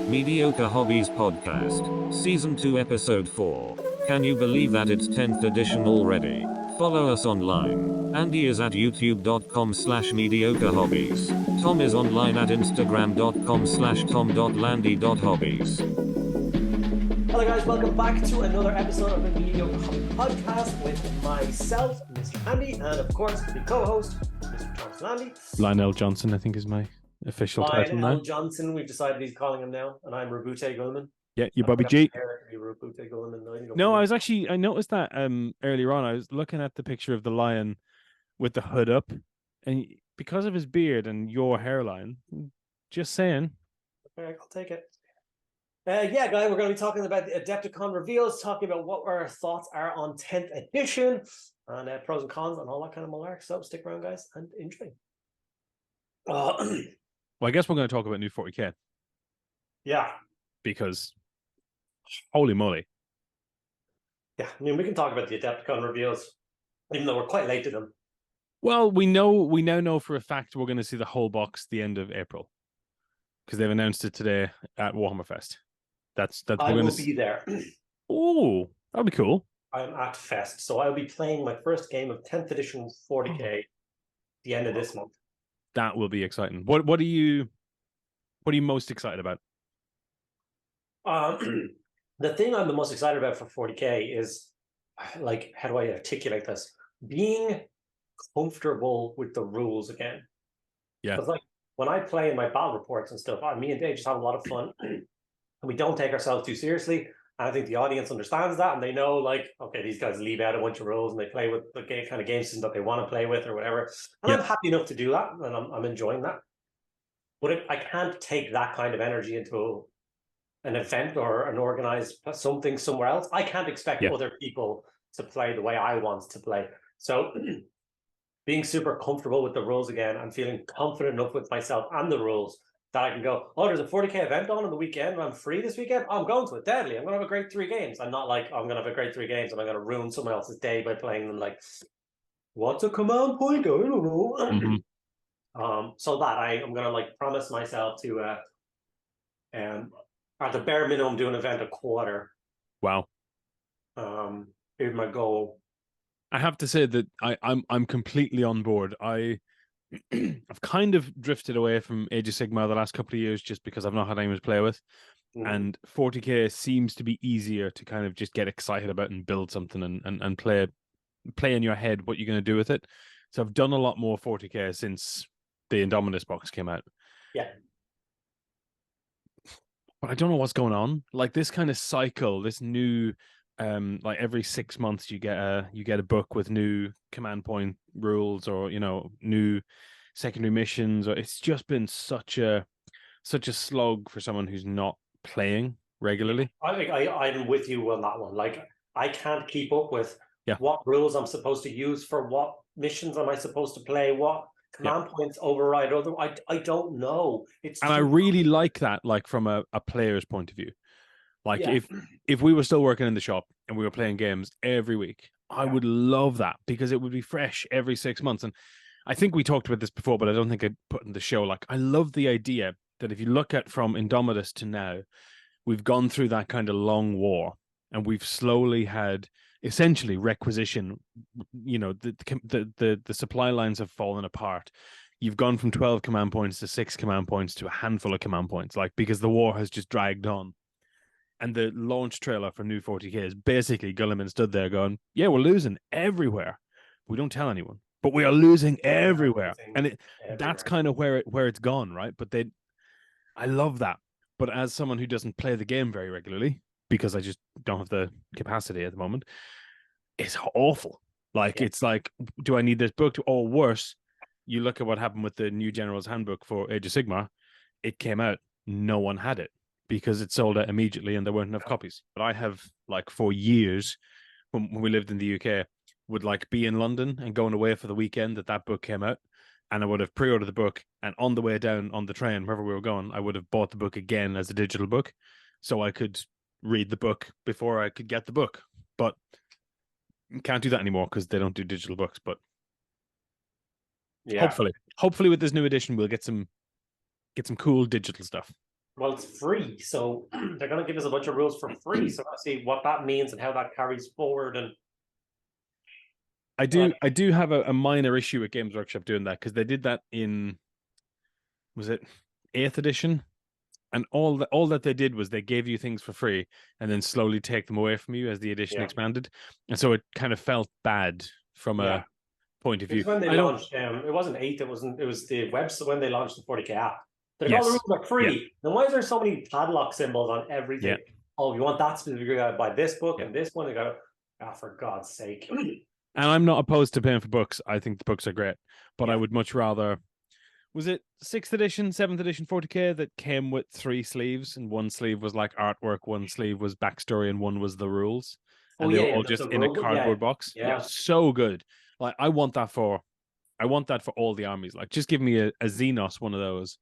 Mediocre Hobbies Podcast, Season 2, Episode 4. Can you believe that it's 10th edition already? Follow us online. Andy is at youtube.com/mediocrehobbies. Tom is online at instagram.com/tom.landy.hobbies. Hello guys, welcome back to another episode of the Mediocre Hobby Podcast with myself, Mr. Andy, and of course the co-host, Mr. Thomas Landy. Lionel Johnson, I think, is my official title now. Lionel Johnson, we've decided he's calling him now, and I'm Rabute Gulman. Yeah, you Bobby G. No, I noticed that earlier on. I was looking at the picture of the lion with the hood up, and because of his beard and your hairline, just saying. Okay, I'll take it. Yeah, guys, we're going to be talking about the Adepticon reveals, talking about what our thoughts are on 10th edition, and pros and cons, and all that kind of malark. So stick around, guys, and enjoy. Well, I guess we're going to talk about new 40k. Yeah. Because, holy moly. Yeah, I mean, we can talk about the Adepticon reveals, even though we're quite late to them. Well, we now know for a fact we're going to see the whole box the end of April, because they've announced it today at Warhammerfest. I will be there. Oh, that'll be cool. I'm at Fest, so I'll be playing my first game of 10th edition 40k the end of this month. That will be exciting. What are you most excited about? The thing I'm the most excited about for 40k is, like, how do I articulate this? Being comfortable with the rules again. Yeah. Because, like, when I play in my battle reports and stuff, me and Dave just have a lot of fun. And we don't take ourselves too seriously. And I think the audience understands that, and they know, like, okay, these guys leave out a bunch of rules and they play with the kind of game system that they want to play with or whatever. And I'm happy enough to do that, and I'm enjoying that. But I can't take that kind of energy into an event or an organized something somewhere else. I can't expect other people to play the way I want to play. So being super comfortable with the rules again and feeling confident enough with myself and the rules that I can go, oh, there's a 40k event on the weekend, and I'm free this weekend. I'm going to it deadly. I'm going to have a great 3 games. I'm not like, I'm going to have a great 3 games and I'm going to ruin someone else's day by playing them like, what's a command point? I don't know. Mm-hmm. So that I'm going to like promise myself to, at the bare minimum, do an event a quarter. Wow. Here's my goal. I have to say that I'm completely on board. I've kind of drifted away from Age of Sigmar the last couple of years just because I've not had anyone to play with. And 40k seems to be easier to kind of just get excited about and build something and play in your head what you're going to do with it. So I've done a lot more 40k since the Indominus box came out. Yeah. But I don't know what's going on. Like this kind of cycle, this new like every 6 months you get a book with new command point rules or new secondary missions, or it's just been such a slog for someone who's not playing regularly. I think I'm with you on that one. Like I can't keep up with what rules I'm supposed to use for what missions am I supposed to play, what command points override other. I don't know. I really like that, like from a player's point of view. Like if we were still working in the shop and we were playing games every week, I would love that because it would be fresh every 6 months. And I think we talked about this before, but I don't think I put in the show. Like I love the idea that if you look at from Indomitus to now, we've gone through that kind of long war and we've slowly had essentially requisition. The supply lines have fallen apart. You've gone from 12 command points to 6 command points to a handful of command points, like because the war has just dragged on. And the launch trailer for New 40k is basically Gulliman stood there going, yeah, we're losing everywhere. We don't tell anyone, but we are losing everywhere. And that's kind of where it's gone, right? But I love that. But as someone who doesn't play the game very regularly, because I just don't have the capacity at the moment, it's awful. Like, it's like, do I need this book? Or worse, you look at what happened with the new General's Handbook for Age of Sigmar. It came out, no one had it, because it sold out immediately and there weren't enough copies. But I have, like, for years, when we lived in the UK, would, like, be in London and going away for the weekend that book came out, and I would have pre-ordered the book, and on the way down on the train, wherever we were going, I would have bought the book again as a digital book, so I could read the book before I could get the book. But can't do that anymore because they don't do digital books. But hopefully with this new edition, we'll get some cool digital stuff. Well, it's free, so they're going to give us a bunch of rules for free. So I see what that means and how that carries forward. And I do have a minor issue with Games Workshop doing that, because they did that in, was it 8th edition? And all that they did was they gave you things for free and then slowly take them away from you as the edition expanded. And so it kind of felt bad from a point of view. When they launched, it wasn't 8, it was the website when they launched the 40k app. They're like, all the rules are free. Then why is there so many padlock symbols on everything? Oh, you want that specific, you gotta buy this book and this one, you gotta, for God's sake. And I'm not opposed to paying for books. I think the books are great, but I would much rather, was it 6th edition, 7th edition 40k that came with 3 sleeves, and one sleeve was like artwork, one sleeve was backstory, and one was the rules. And they were all just in a cardboard box. Yeah, so good. Like I want that for all the armies. Like just give me a Xenos one of those,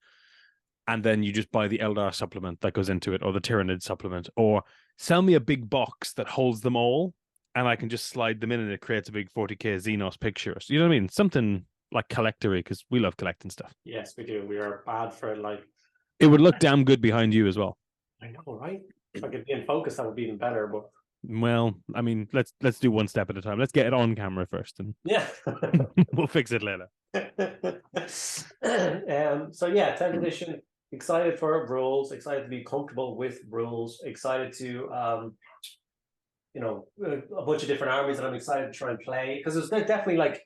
and then you just buy the Eldar supplement that goes into it, or the Tyranid supplement, or sell me a big box that holds them all, and I can just slide them in, and it creates a big 40k Xenos picture. You know what I mean? Something like collectory, because we love collecting stuff. Yes, we do. We are bad for like. It would look damn good behind you as well. I know, right? If I could be in focus, that would be even better. But well, I mean, let's do one step at a time. Let's get it on camera first, and we'll fix it later. So yeah, 10th edition. Excited for rules. Excited to be comfortable with rules. Excited to a bunch of different armies that I'm excited to try and play, because there's definitely like.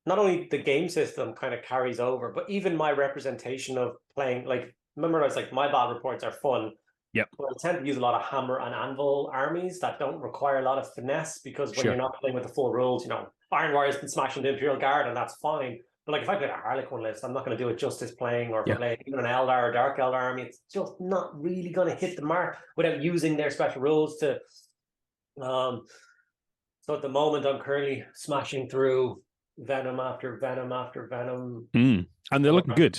Not only the game system kind of carries over, but even my representation of playing, like, remember I was like, my battle reports are fun. Yep. But I tend to use a lot of hammer and anvil armies that don't require a lot of finesse, because when you're not playing with the full rules, Iron Warriors can smash into Imperial Guard and that's fine. But like if I play a Harlequin list, I'm not going to do it justice playing, or if I play even an Eldar or Dark Eldar army, it's just not really going to hit the mark without using their special rules to. So at the moment, I'm currently smashing through Venom after Venom after Venom. And they're looking good.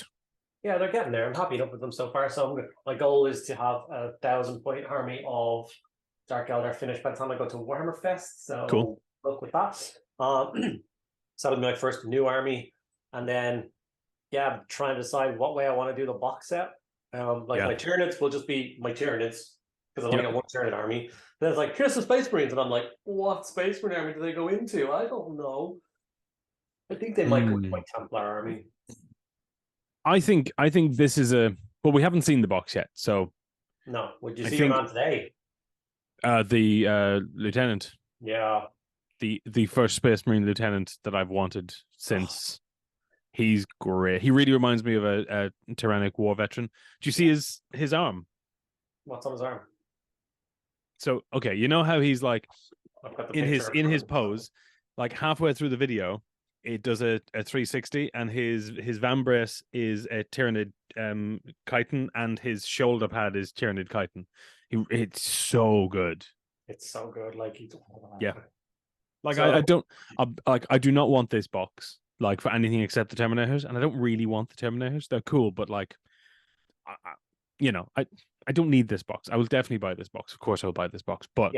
Yeah, they're getting there. I'm happy enough with them so far. So my goal is to have a 1,000-point army of Dark Eldar finished by the time I go to Warhammerfest. So cool. Look with that. So that'll be my first new army. And then, trying to decide what way I want to do the box set. My Tyranids will just be my Tyranids, because I've only got one Tyranid army. Then it's like, here's the Space Marines. And I'm like, what Space Marine army do they go into? I don't know. I think they might go to my Templar army. I think this is we haven't seen the box yet, so no. Would you see him on today? The lieutenant. Yeah. The first Space Marine lieutenant that I've wanted since. He's great. He really reminds me of a Tyrannic war veteran. Do you see his arm? What's on his arm? So okay, you know how he's like in his pose, like halfway through the video. It does a 360, and his vambrace is a Tyranid chitin, and his shoulder pad is Tyranid chitin. It's so good. It's so good. Like Like I do not want this box like for anything except the Terminators, and I don't really want the Terminators. They're cool, but like, I don't need this box. I will definitely buy this box. Of course, I will buy this box, but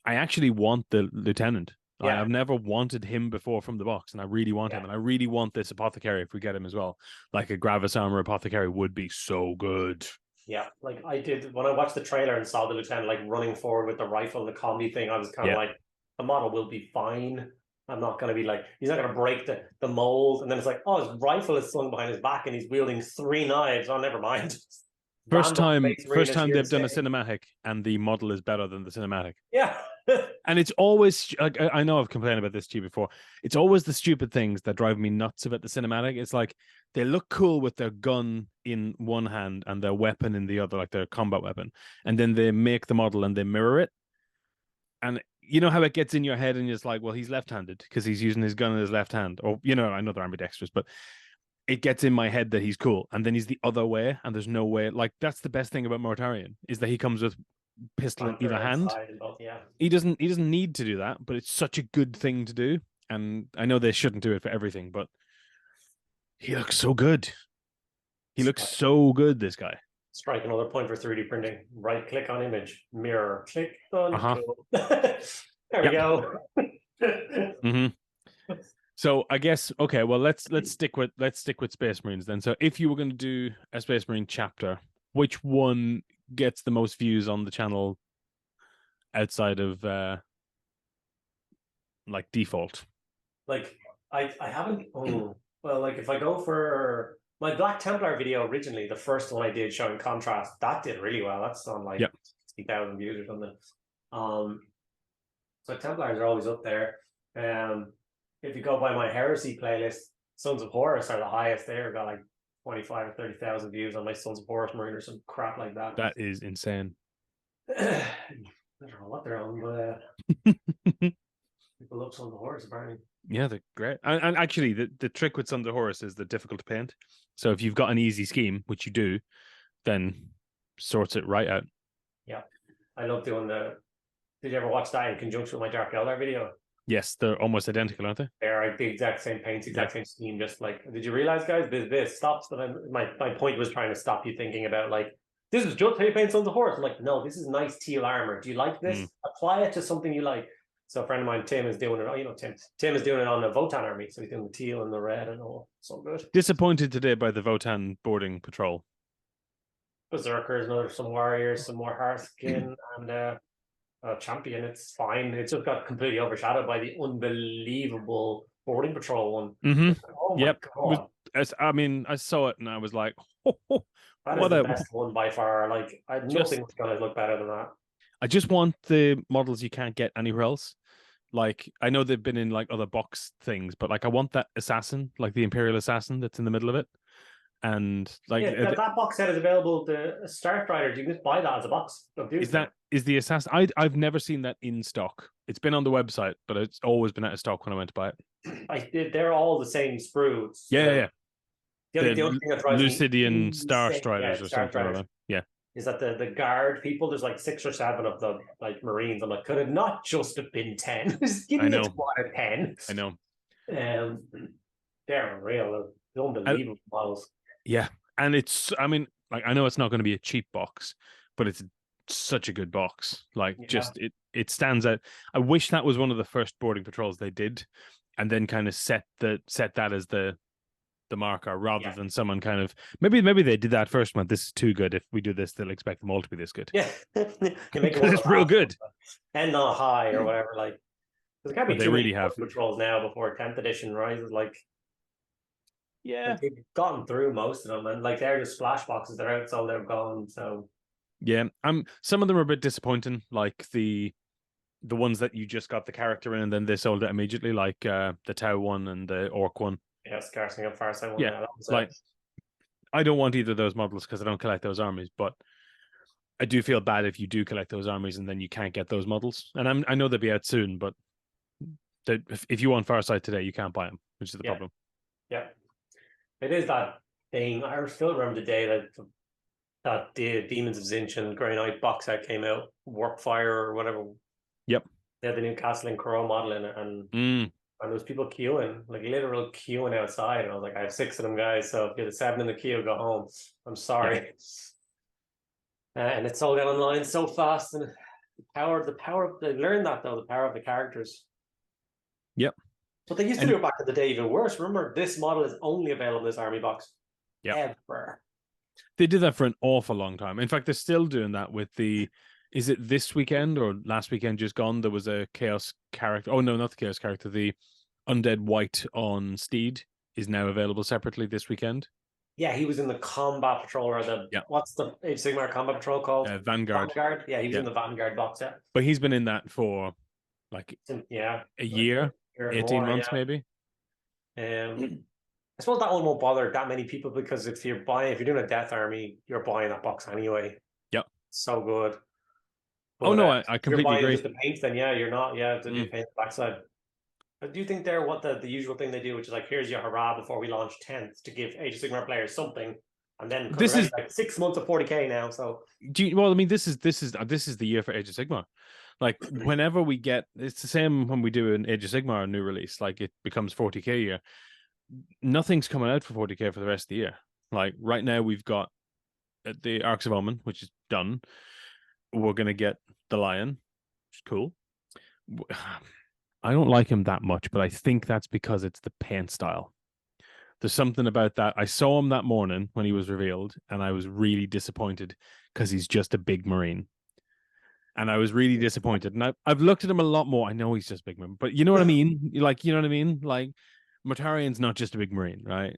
I actually want the lieutenant. I've never wanted him before from the box, and I really want him, and I really want this apothecary if we get him as well. Like a Gravis armor apothecary would be so good. Yeah, like I did when I watched the trailer and saw the lieutenant like running forward with the rifle and the combi thing. I was kind of like, the model will be fine. I'm not going to be like, he's not going to break the mold. And then it's like, oh, his rifle is slung behind his back and he's wielding 3 knives. Oh, never mind. First time they've done a cinematic and the model is better than the cinematic. Yeah. And it's always, I know I've complained about this to you before. It's always the stupid things that drive me nuts about the cinematic. It's like they look cool with their gun in one hand and their weapon in the other, like their combat weapon. And then they make the model and they mirror it. And you know how it gets in your head and you're just like, well, he's left-handed because he's using his gun in his left hand. Or, I know they're ambidextrous, but it gets in my head that he's cool. And then he's the other way and there's no way. Like, that's the best thing about Mortarion is that he comes with pistol in either hand. He doesn't need to do that, but it's such a good thing to do. And I know they shouldn't do it for everything, but he looks so good. He looks so good, this guy. Strike another point for 3D printing. Right click on image, mirror, click on. There we go. Mm-hmm. So I guess let's stick with Space Marines then. So if you were going to do a Space Marine chapter, which one gets the most views on the channel outside of like default? Like I haven't. Oh, well, like if I go for my Black Templar video originally, the first one I did showing contrast, that did really well. That's on like 60,000 views or something. So Templars are always up there. If you go by my Heresy playlist, Sons of Horus are the highest there. Got like 25 or 30,000 views on my Sons of Horus Marine or some crap like that. That is insane. I don't know what they're on, but people love Sons of Horus apparently. Yeah, they're great. And actually, the trick with Sons of Horus is they're difficult to paint. So if you've got an easy scheme, which you do, then sorts it right out. Yeah, I love doing the. Did you ever watch that in conjunction with my Dark Eldar video? Yes, they're almost identical, aren't they? They're like the exact same paints, exact same scheme. Just like, did you realize, guys? This stops. But my point was trying to stop you thinking about like this is just how you paint Sons of Horus. I'm like, no, this is nice teal armor. Do you like this? Apply it to something you like. So a friend of mine, Tim, is doing it. Oh, you know, Tim is doing it on the Votan army. So he's doing the teal and the red and all. So good. Disappointed today by the Votan boarding patrol. Berserkers, another some warriors, some more Hearthskin, and champion. It's fine. It's just got completely overshadowed by the unbelievable boarding patrol one. Mm-hmm. Oh my god! I mean, I saw it and I was like, oh, that is the best one by far. Like, nothing was gonna look better than that. I just want the models you can't get anywhere else. Like, I know they've been in like other box things, but like I want that assassin, like the Imperial Assassin that's in the middle of it. And like that box set is available. The Starfighters, you can just buy that as a box. Is the assassin? I've never seen that in stock. It's been on the website, but it's always been out of stock when I went to buy it. They're all the same sprues. Yeah. The only thing that drives Lucidian Star Striders or something like that. Yeah. Is that the guard people? There's like 6 or 7 of the like Marines. I'm like, could it not just have been 10? Just give me a squad of 10. I know. They're real. They're unbelievable models. Yeah, and it's. I mean, like I know it's not going to be a cheap box, but it's such a good box. Like, just it stands out. I wish that was one of the first boarding patrols they did, and then kind of set that as the marker rather than someone kind of maybe they did that first one. This is too good. If we do this, they'll expect them all to be this good. Yeah, because it's real good. End on a high or whatever. Like, there can't be too really many patrols now before 10th edition rises. Like, yeah, they've gotten through most of them, and like they're just splash boxes. They're out, so they're gone. So yeah, some of them are a bit disappointing. Like the ones that you just got the character in, and then they sold it immediately. Like the Tau one and the Orc one. Yeah, Scarsing up Farsight one. Yeah, like I don't want either of those models because I don't collect those armies, but I do feel bad if you do collect those armies and then you can't get those models. And I know they'll be out soon, but if you want Farsight today, you can't buy them, which is the problem. Yeah, it is that thing. I still remember the day that the Demons of Zinch and Grey Knight box set came out, Warpfire or whatever. Yep. They had the new Castle and Crow model in it, and there was people queuing, like literal queuing outside. And I was like, I have 6 of them, guys. So if you're the 7 in the queue, go home. I'm sorry. Yeah. And it sold out online so fast. And the power, they learned that though, the power of the characters. Yep. But they used to do it back in the day even worse. Remember, this model is only available in this army box. Yeah. Ever. They did that for an awful long time. In fact, they're still doing that with the. Is it this weekend or last weekend just gone? There was a Chaos character. Oh, no, not the Chaos character. The Undead White on Steed is now available separately this weekend. Yeah, he was in the Combat Patrol or what's the Age of Sigmar Combat Patrol called? Vanguard. Yeah, he was in the Vanguard box set. But he's been in that for like a year, 18 months maybe. I suppose that one won't bother that many people because if you're doing a Death Army, you're buying that box anyway. Yep. So good. But, I completely agree. Just the paint, then you're not. Yeah, the new paint the backside. But do you think they're what the usual thing they do, which is like, here's your hurrah before we launch 10th to give Age of Sigmar players something, and then this is like 6 months of 40k now. So well, I mean, this is the year for Age of Sigmar. Like whenever we get, it's the same when we do an Age of Sigmar new release. Like it becomes 40k a year. Nothing's coming out for 40k for the rest of the year. Like right now, we've got the Arcs of Omen, which is done. We're gonna get the Lion, which is cool. I don't like him that much, but I think that's because it's the paint style. There's something about that. I saw him that morning when he was revealed, and I was really disappointed because he's just a big Marine. And I was really disappointed. And I've looked at him a lot more. I know he's just a big Marine, but you know what I mean? Like, you know what I mean? Like, Mortarian's not just a big Marine, right?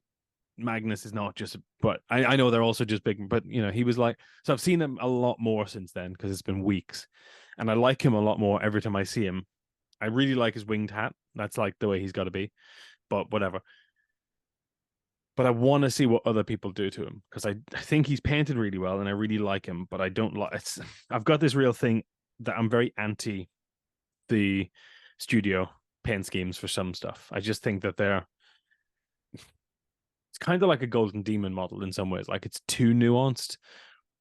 Magnus is not just, but I know they're also just big, but you know, he was like, so I've seen him a lot more since then because it's been weeks, and I like him a lot more every time I see him. I really like his winged hat. That's like the way he's got to be, but whatever. But I want to see what other people do to him because I think he's painted really well and I really like him, but I don't like it's. I've got this real thing that I'm very anti the studio paint schemes for some stuff. I just think that they're it's kind of like a Golden Demon model in some ways. Like it's too nuanced.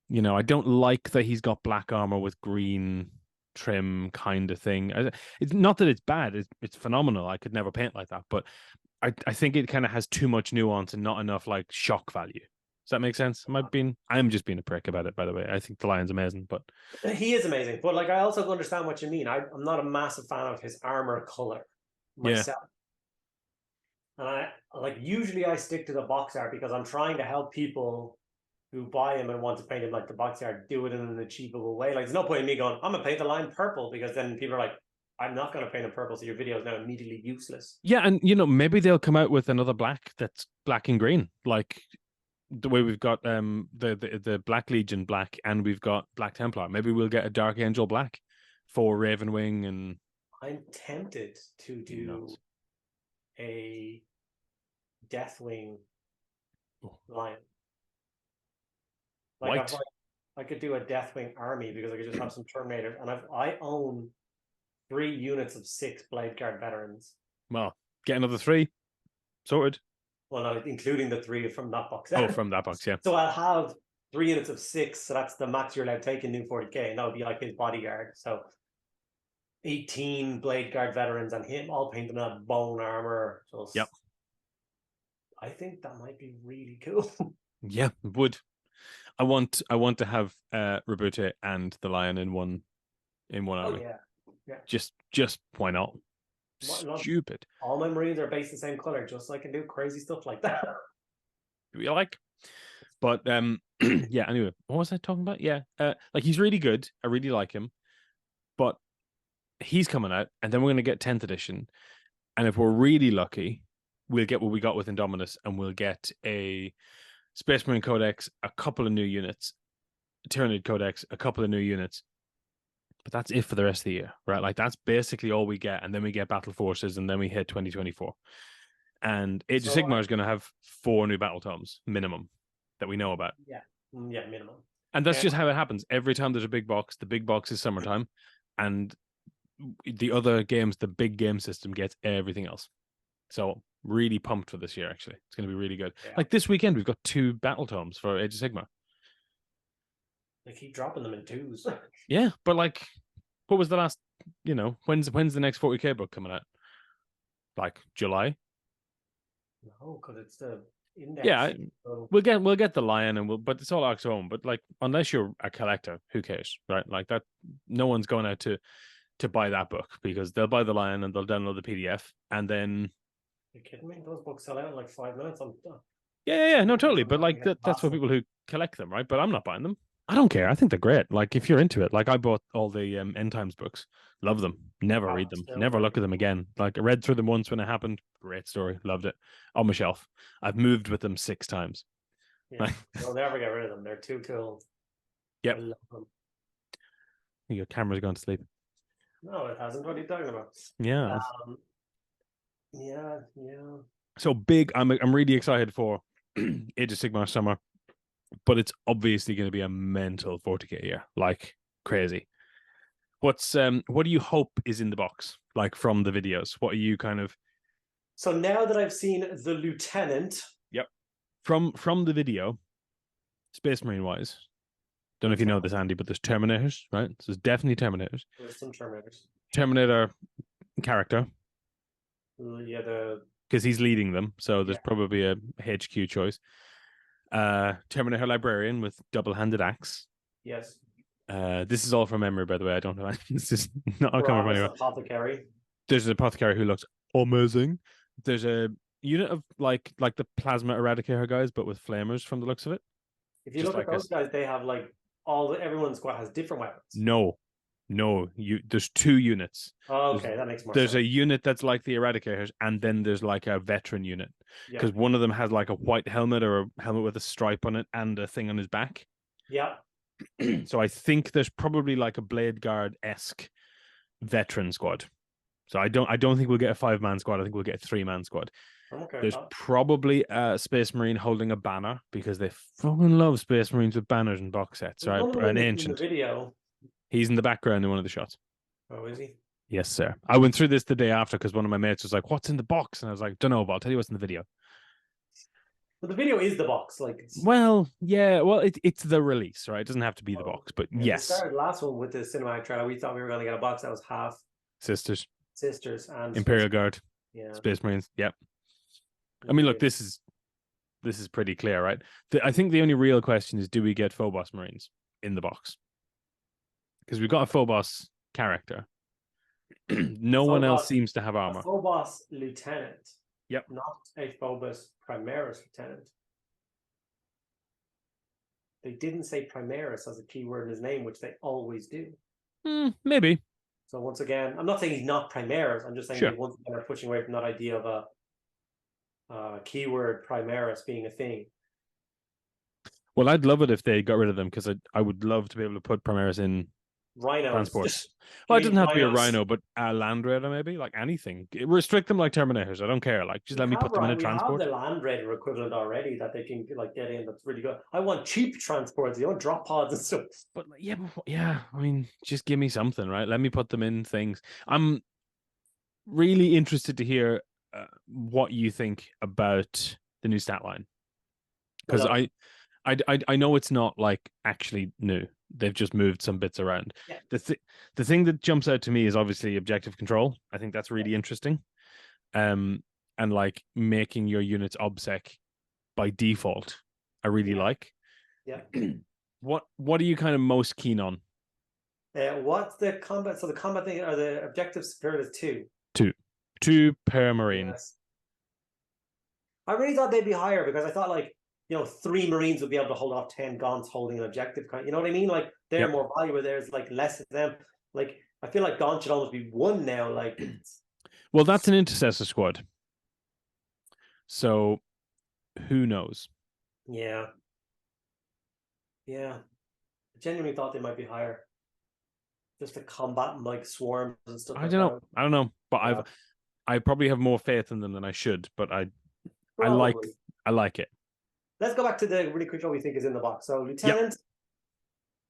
You know, I don't like that he's got black armor with green trim kind of thing. It's not that it's bad. It's phenomenal. I could never paint like that. But I think it kind of has too much nuance and not enough like shock value. Does that make sense? I'm just being a prick about it, by the way. I think the Lion's amazing, but he is amazing. But like, I also understand what you mean. I'm not a massive fan of his armor color myself. And I like usually I stick to the box art because I'm trying to help people who buy him and want to paint him like the box art do it in an achievable way. Like, there's no point in me going, I'm gonna paint the Lion purple, because then people are like, I'm not gonna paint him purple, so your video is now immediately useless. Yeah, and you know, maybe they'll come out with another black that's black and green, like the way we've got the Black Legion black and we've got Black Templar. Maybe we'll get a Dark Angel black for Ravenwing. And I'm tempted to do a Deathwing Lion. Like I could do a Deathwing army because I could just have some Terminators, and I own 3 units of 6 Blade Guard veterans. Well, get another 3 sorted. Well, no, including the 3 from that box. Oh, from that box, yeah. So I'll have 3 units of 6, so that's the max you're allowed to take in new 40k, and that would be like his bodyguard. So 18 Blade Guard veterans and him all painted in that bone armor. So yep. I think that might be really cool. Yeah, it would. I want to have Rabute and the Lion in one army. Yeah. Just why not? Stupid. All my Marines are based the same color, just so I can do crazy stuff like that. You like? But yeah. Anyway, what was I talking about? Yeah, like he's really good. I really like him, but he's coming out, and then we're gonna get 10th edition, and if we're really lucky, we'll get what we got with Indominus, and we'll get a Space Marine Codex, a couple of new units, Tyranid Codex, a couple of new units. But that's it for the rest of the year, right? Like that's basically all we get, and then we get Battle Forces, and then we hit 2024. And Age of Sigmar is going to have 4 new battle tomes minimum that we know about. Yeah, minimum. And that's just how it happens. Every time there's a big box, the big box is summertime, and the other games, the big game system gets everything else. So really pumped for this year. Actually, it's going to be really good. Yeah. Like this weekend, we've got 2 battle tomes for Age of Sigmar. They keep dropping them in 2s. Yeah, but like, what was the last? You know, when's the next 40k book coming out? Like July? No, because it's the index. Yeah, so... we'll get the Lion, and but it's all Ox own. But like, unless you're a collector, who cares, right? Like that, no one's going out to buy that book because they'll buy the Lion and they'll download the PDF, and then. You're kidding me? Those books sell out in like 5 minutes. I'm done. Yeah, no, totally. But like that's for people who collect them, right? But I'm not buying them. I don't care. I think they're great. Like if you're into it, like I bought all the End Times books. Love them. Never read them. Never look at them again. Like I read through them once when it happened. Great story. Loved it. On my shelf. I've moved with them 6 times. Yeah. They'll never get rid of them. They're too cool. Yep. Your camera's gone to sleep. No, it hasn't. What are you talking about? Yeah. Yeah. So big. I'm really excited for Age of Sigmar Summer. But it's obviously going to be a mental 40k year, like crazy. What do you hope is in the box, like from the videos? What are you kind of? So now that I've seen the Lieutenant, yep, from the video, Space Marine wise, don't know if you know this, Andy, but there's Terminators, right? So there's definitely Terminators. There's some Terminators. Terminator character. Yeah, because he's leading them, so there's probably a HQ choice. Terminator Librarian with double-handed axe. Yes. This is all from memory, by the way. I don't know. This is not coming from anywhere. Apothecary. There's an apothecary who looks amazing. There's a unit of like the plasma eradicator guys, but with flamers from the looks of it. If you Just look at like those guys, they have like everyone's squad has different weapons. No, there's 2 units. Oh, okay, that makes more There's sense. a unit that's like the eradicators, and then there's like a veteran unit. Yeah. Because one of them has like a white helmet or a helmet with a stripe on it and a thing on his back. Yeah. So I think there's probably like a Blade Guard-esque veteran squad. So I don't think we'll get a 5-man squad. I think we'll get a 3-man squad. Okay. There's probably a Space Marine holding a banner because they fucking love Space Marines with banners and box sets. Right? An ancient. In the video. He's in the background in one of the shots. Oh, is he? Yes, sir. I went through this the day after because one of my mates was like, "What's in the box?" And I was like, "Don't know, but I'll tell you what's in the video." But the video is the box, like. Well, yeah. Well, it's the release, right? It doesn't have to be the box, but We yes. started last one with the cinematic trailer. We thought we were going to get a box that was half Sisters and Imperial Guard, yeah, Space Marines. Yep. I mean, look, this is pretty clear, right? I think the only real question is, do we get Phobos Marines in the box? Because we've got a Phobos character. No one else seems to have armor. A Phobos Lieutenant. Yep. Not a Phobos Primaris Lieutenant. They didn't say Primaris as a keyword in his name, which they always do. Maybe. So once again, I'm not saying he's not Primaris. I'm just saying Sure. they once again are pushing away from that idea of a keyword Primaris being a thing. Well, I'd love it if they got rid of them because I would love to be able to put Primaris in Rhinos. transports. Well, it doesn't have to be a Rhino, but a Land Raider maybe, like anything. Restrict them like Terminators. I don't care. Like, just let me put them in a transport. We have the Land Raider equivalent already that they can like get in. That's really good. I want cheap transports. You want drop pods and stuff. But yeah. I mean, just give me something, right? Let me put them in things. I'm really interested to hear what you think about the new stat line, because I know it's not like actually new. They've just moved some bits around. Yeah. The thing that jumps out to me is obviously objective control. I think that's really interesting. And like making your units obsec by default, I really like. Yeah. What are you kind of most keen on? What's the combat? So the combat thing are the objectives spirit is 2. 2 per Marine. Yes. I really thought they'd be higher because I thought 3 Marines would be able to hold off 10 Gaunts holding an objective. You know what I mean? Like they're more valuable. There's like less of them. Like I feel like Gaunt should almost be 1 now. Like, well, that's an intercessor squad. So who knows? Yeah. I genuinely thought they might be higher. Just to combat like swarms and stuff. I don't know. But I probably have more faith in them than I should. But I like it. Let's go back to the really quick what we think is in the box. So Lieutenant,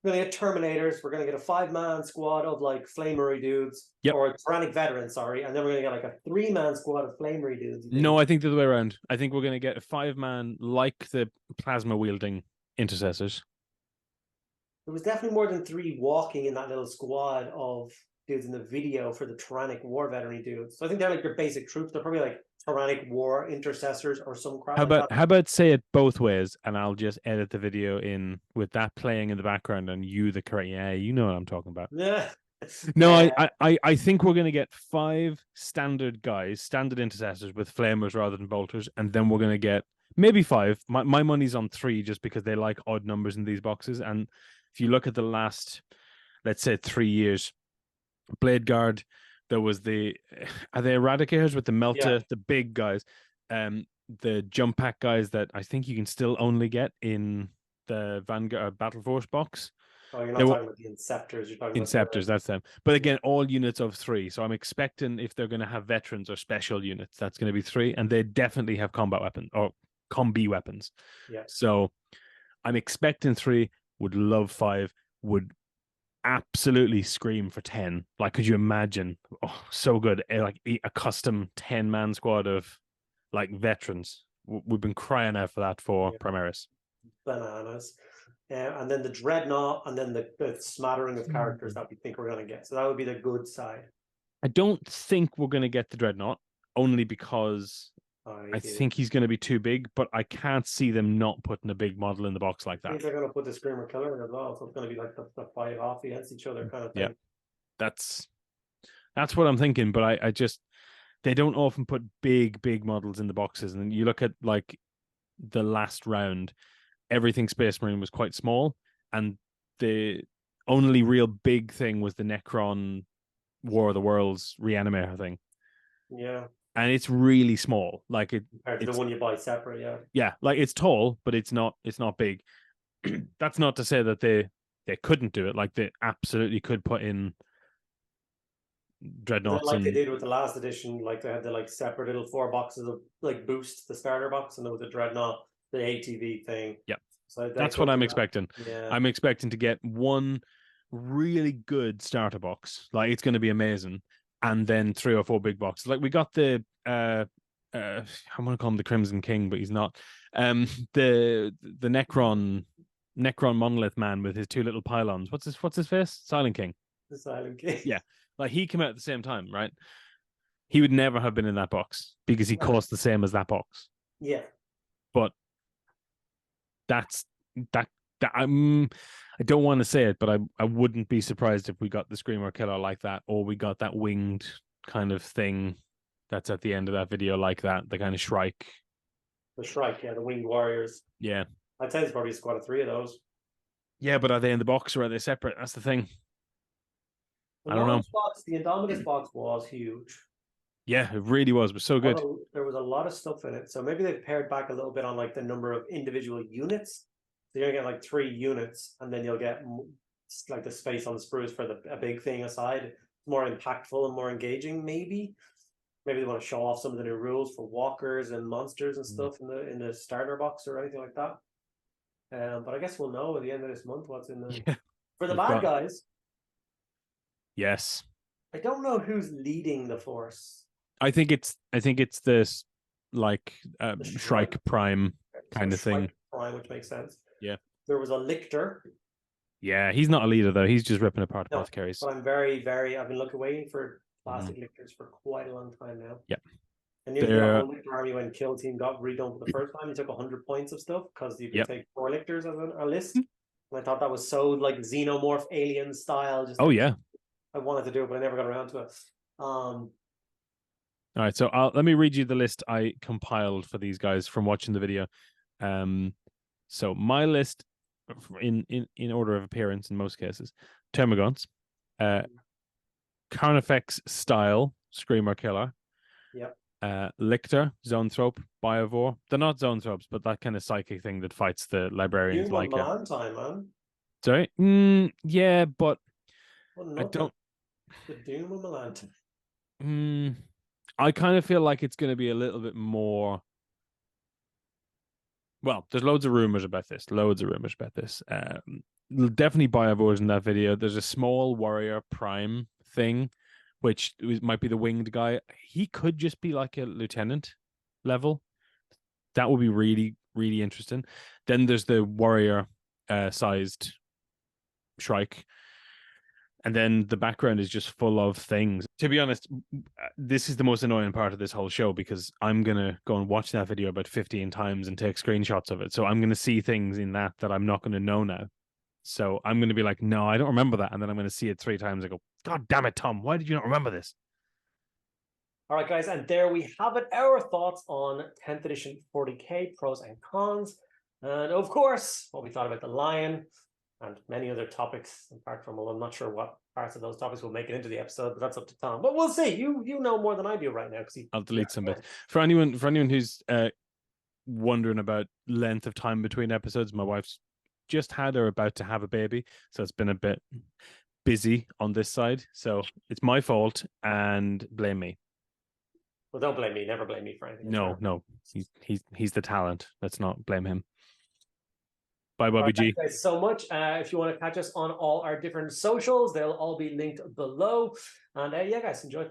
we're gonna get Terminators. We're gonna get a 5-man squad of like Flamery dudes, or Tyrannic Veterans, sorry, and then we're gonna get like a 3-man squad of Flamery dudes. No, I think the other way around. I think we're gonna get a 5-man like the plasma wielding intercessors. There was definitely more than 3 walking in that little squad of dudes in the video for the Tyrannic War Veteran dudes. So I think they're like your basic troops. They're probably like Tyrannic War Intercessors or some crap. How about say it both ways, and I'll just edit the video in with that playing in the background, and you the correct. Yeah, you know what I'm talking about. Yeah. No, I think we're gonna get 5 standard guys, standard intercessors with flamers rather than bolters, and then we're gonna get maybe 5. My money's on 3 just because they like odd numbers in these boxes. And if you look at the last, let's say 3 years, Blade Guard, there was are they Eradicators with the Melta, the big guys, the jump pack guys that I think you can still only get in the Vanguard Battle Force box. Oh, you're not talking about the Inceptors. You're talking Inceptors, that's them. But again, all units of 3. So I'm expecting if they're going to have veterans or special units, that's going to be 3, and they definitely have combat weapons or combi weapons. Yeah. So I'm expecting 3. Would love 5. Would absolutely scream for 10. Like, could you imagine? Oh, so good. Like a custom 10-man squad of like veterans. We've been crying out for that for Primaris. Bananas. And then the Dreadnought, and then the smattering of characters that we think we're going to get. So that would be the good side. I don't think we're going to get the Dreadnought, only because I think he's going to be too big, but I can't see them not putting a big model in the box like that. I think they're going to put the Screamer Killer in as well, so it's going to be like the fight off against each other kind of thing. Yeah, that's what I'm thinking, but I just they don't often put big models in the boxes. And you look at like the last round, everything Space Marine was quite small, and the only real big thing was the Necron War of the Worlds Reanimator thing. Yeah. And it's really small. Like Compared to the one you buy separate, yeah. Yeah, like it's tall, but it's not big. That's not to say that they couldn't do it. Like they absolutely could put in dreadnoughts, like and they did with the last edition. Like they had the like separate little 4 boxes of like boost the starter box, and there was a dreadnought, the ATV thing. Yeah, so that's what I'm expecting. Yeah, I'm expecting to get one really good starter box. Like it's going to be amazing, and then 3 or 4 big boxes. Like we got the I want to call him the Crimson King, but he's not. The Necron monolith man with his 2 little pylons. What's his face? Silent King. the Silent King. Yeah, like he came out at the same time, right? He would never have been in that box because he cost the same as that box. Yeah, but that's that. I don't want to say it, but I wouldn't be surprised if we got the Screamer Killer like that, or we got that winged kind of thing that's at the end of that video like that, the kind of Shrike. the Shrike, yeah, the Winged Warriors. Yeah. I'd say it's probably a squad of 3 of those. Yeah, but are they in the box or are they separate? That's the thing. I don't know. The Indominus box was huge. Yeah, it really was. It was so good. There was a lot of stuff in it. So maybe they've pared back a little bit on like the number of individual units. So you're gonna get like 3 units, and then you'll get like the space on the sprues for a big thing aside. It's more impactful and more engaging. Maybe they want to show off some of the new rules for walkers and monsters and stuff in the starter box or anything like that. But I guess we'll know at the end of this month what's in the for the bad guys. Yes. I don't know who's leading the force. I think it's this like Shrike Prime kind of thing. Prime, which makes sense. Yeah. There was a Lictor. Yeah, he's not a leader though. He's just ripping apart apothecaries. But I'm very I've been waiting for plastic Lictors for quite a long time now. Yeah. And the Lictor army when Kill Team got redone for the first time, you took 100 points of stuff because you could take 4 Lictors as a list. And I thought that was so like xenomorph alien style. Just I wanted to do it, but I never got around to it. All right, so let me read you the list I compiled for these guys from watching the video. So my list, in order of appearance in most cases: Termagants, Carnifex style Screamer Killer, Lictor, Zoanthrope, Biovore. They're not Zoanthropes, but that kind of psychic thing that fights the librarians like it. Man. Sorry, yeah, but I don't. The Doom of Melanton. I kind of feel like it's going to be a little bit more. Well, there's loads of rumors about this. Definitely Biovores in that video. There's a small warrior prime thing, which might be the winged guy. He could just be like a lieutenant level. That would be really, really interesting. Then there's the warrior sized Shrike. And then the background is just full of things. To be honest, this is the most annoying part of this whole show because I'm going to go and watch that video about 15 times and take screenshots of it. So I'm going to see things in that I'm not going to know now. So I'm going to be like, no, I don't remember that. And then I'm going to see it 3 times and go, God damn it, Tom, why did you not remember this? All right, guys. And there we have it. Our thoughts on 10th edition 40K pros and cons. And of course, what we thought about the Lion. And many other topics, apart from, well, I'm not sure what parts of those topics will make it into the episode, but that's up to Tom. But we'll see. You know more than I do right now. I'll delete some bits. For anyone who's wondering about length of time between episodes, my wife's just had or about to have a baby, so it's been a bit busy on this side. So it's my fault, and blame me. Well, don't blame me. Never blame me for anything. No. He's the talent. Let's not blame him. Bye, Bobby G. Thank you guys so much. If you want to catch us on all our different socials, they'll all be linked below. And yeah, guys, enjoy.